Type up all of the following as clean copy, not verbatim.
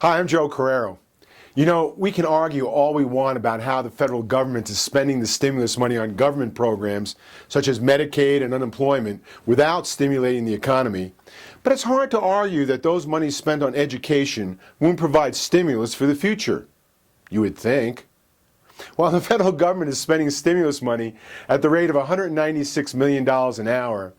Hi, I'm Joe Carrero. You know, we can argue all we want about how the federal government is spending the stimulus money on government programs such as Medicaid and unemployment without stimulating the economy. But it's hard to argue that those monies spent on education won't provide stimulus for the future. You would think. While the federal government is spending stimulus money at the rate of $196 million an hour,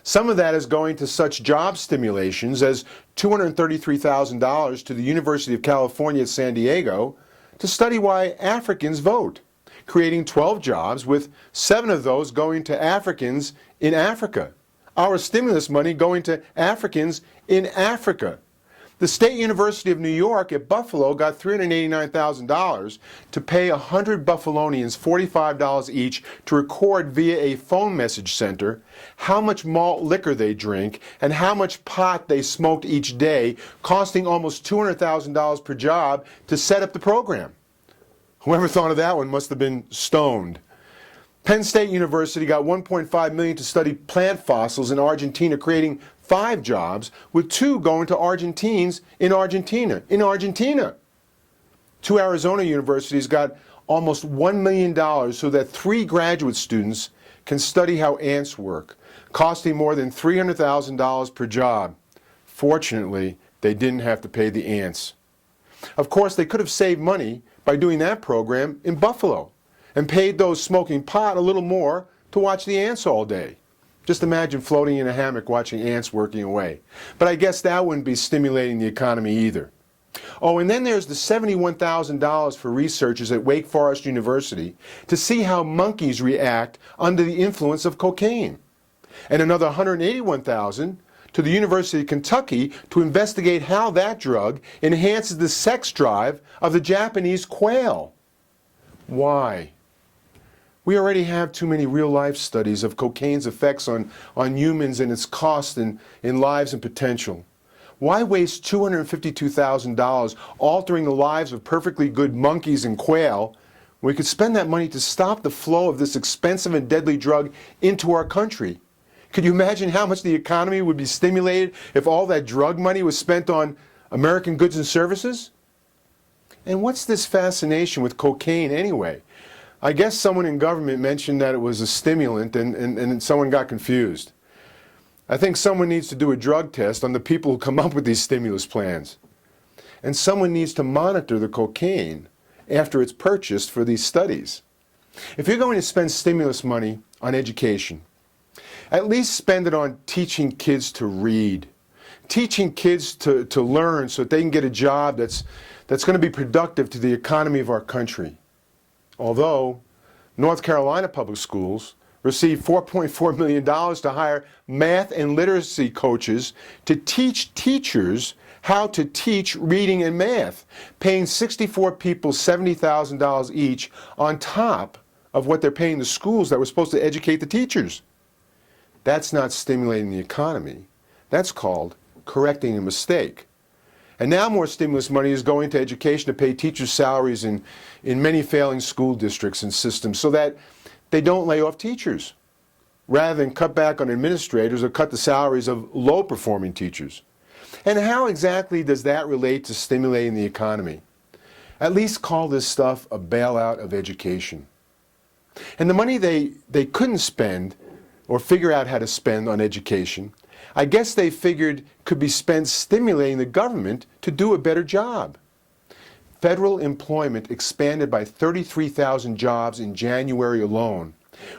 some of that is going to such job stimulations as $233,000 to the University of California at San Diego to study why Africans vote, creating 12 jobs, with 7 of those going to Africans in Africa. Our stimulus money going to Africans in Africa. The State University of New York at Buffalo got $389,000 to pay 100 Buffalonians $45 each to record via a phone message center how much malt liquor they drink and how much pot they smoked each day, costing almost $200,000 per job to set up the program. Whoever thought of that one must have been stoned. Penn State University got $1.5 million to study plant fossils in Argentina, creating 5 jobs, with 2 going to Argentines in Argentina. 2 Arizona universities got almost $1 million so that 3 graduate students can study how ants work, costing more than $300,000 per job. Fortunately, they didn't have to pay the ants. Of course, they could have saved money by doing that program in Buffalo and paid those smoking pot a little more to watch the ants all day. Just imagine floating in a hammock watching ants working away. But I guess that wouldn't be stimulating the economy either. Oh, and then there's the $71,000 for researchers at Wake Forest University to see how monkeys react under the influence of cocaine. And another $181,000 to the University of Kentucky to investigate how that drug enhances the sex drive of the Japanese quail. Why? We already have too many real-life studies of cocaine's effects on humans and its cost in lives and potential. Why waste $252,000 altering the lives of perfectly good monkeys and quail when we could spend that money to stop the flow of this expensive and deadly drug into our country? Could you imagine how much the economy would be stimulated if all that drug money was spent on American goods and services? And what's this fascination with cocaine anyway? I guess someone in government mentioned that it was a stimulant and someone got confused. I think someone needs to do a drug test on the people who come up with these stimulus plans. And someone needs to monitor the cocaine after it's purchased for these studies. If you're going to spend stimulus money on education, at least spend it on teaching kids to read, teaching kids to learn so that they can get a job that's going to be productive to the economy of our country. Although North Carolina public schools received $4.4 million to hire math and literacy coaches to teach teachers how to teach reading and math, paying 64 people $70,000 each on top of what they're paying the schools that were supposed to educate the teachers. That's not stimulating the economy. That's called correcting a mistake. And now more stimulus money is going to education to pay teachers' salaries in many failing school districts and systems so that they don't lay off teachers, rather than cut back on administrators or cut the salaries of low-performing teachers. And how exactly does that relate to stimulating the economy? At least call this stuff a bailout of education. And the money they couldn't spend or figure out how to spend on education, I guess they figured could be spent stimulating the government to do a better job. Federal employment expanded by 33,000 jobs in January alone,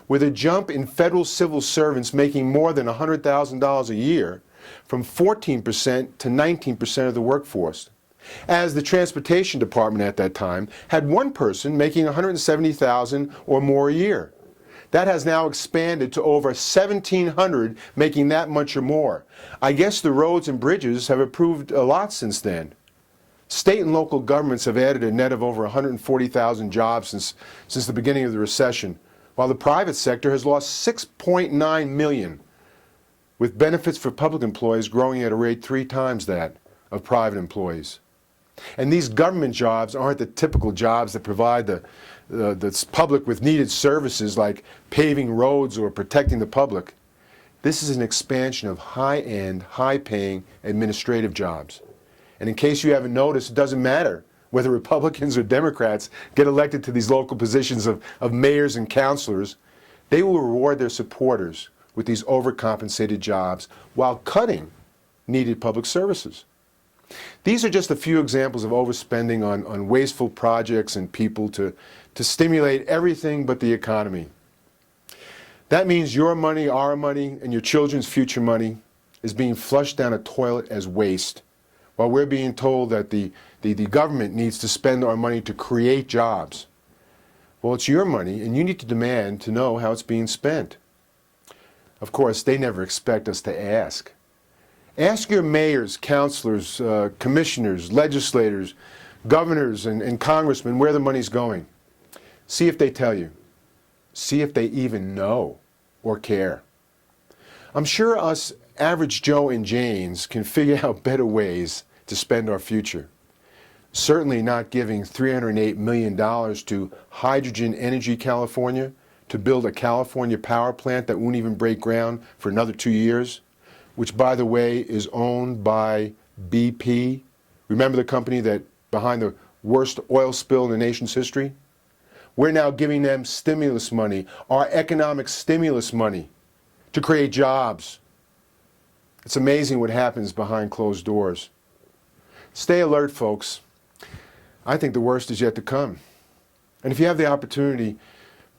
with a jump in federal civil servants making more than $100,000 a year, from 14% to 19% of the workforce, as the transportation department at that time had one person making $170,000 or more a year. That has now expanded to over 1,700 making that much or more. I guess the roads and bridges have improved a lot since then. State and local governments have added a net of over 140,000 jobs since the beginning of the recession, while the private sector has lost 6.9 million, with benefits for public employees growing at a rate 3 times that of private employees. And these government jobs aren't the typical jobs that provide the public with needed services like paving roads or protecting the public. This is an expansion of high-end, high-paying administrative jobs. And in case you haven't noticed, it doesn't matter whether Republicans or Democrats get elected to these local positions of mayors and councilors. They will reward their supporters with these overcompensated jobs while cutting needed public services. These are just a few examples of overspending on wasteful projects and people to stimulate everything but the economy. That means your money, our money, and your children's future money is being flushed down a toilet as waste, while we're being told that the government needs to spend our money to create jobs. Well, it's your money, and you need to demand to know how it's being spent. Of course, they never expect us to ask. Ask your mayors, councilors, commissioners, legislators, governors, and congressmen where the money's going. See if they tell you. See if they even know or care. I'm sure us average Joe and Janes can figure out better ways to spend our future. Certainly not giving $308 million to Hydrogen Energy California to build a California power plant that won't even break ground for another 2 years, which, by the way, is owned by BP. Remember the company that behind the worst oil spill in the nation's history? We're now giving them stimulus money, our economic stimulus money, to create jobs. It's amazing what happens behind closed doors. Stay alert, folks. I think the worst is yet to come. And if you have the opportunity,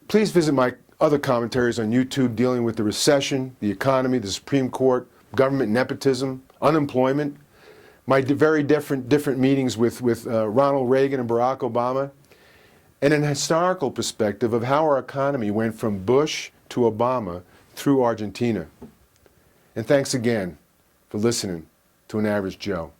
please visit my other commentaries on YouTube dealing with the recession, the economy, the Supreme Court, government nepotism, unemployment, my very different meetings with Ronald Reagan and Barack Obama, and an historical perspective of how our economy went from Bush to Obama through Argentina. And thanks again for listening to An Average Joe.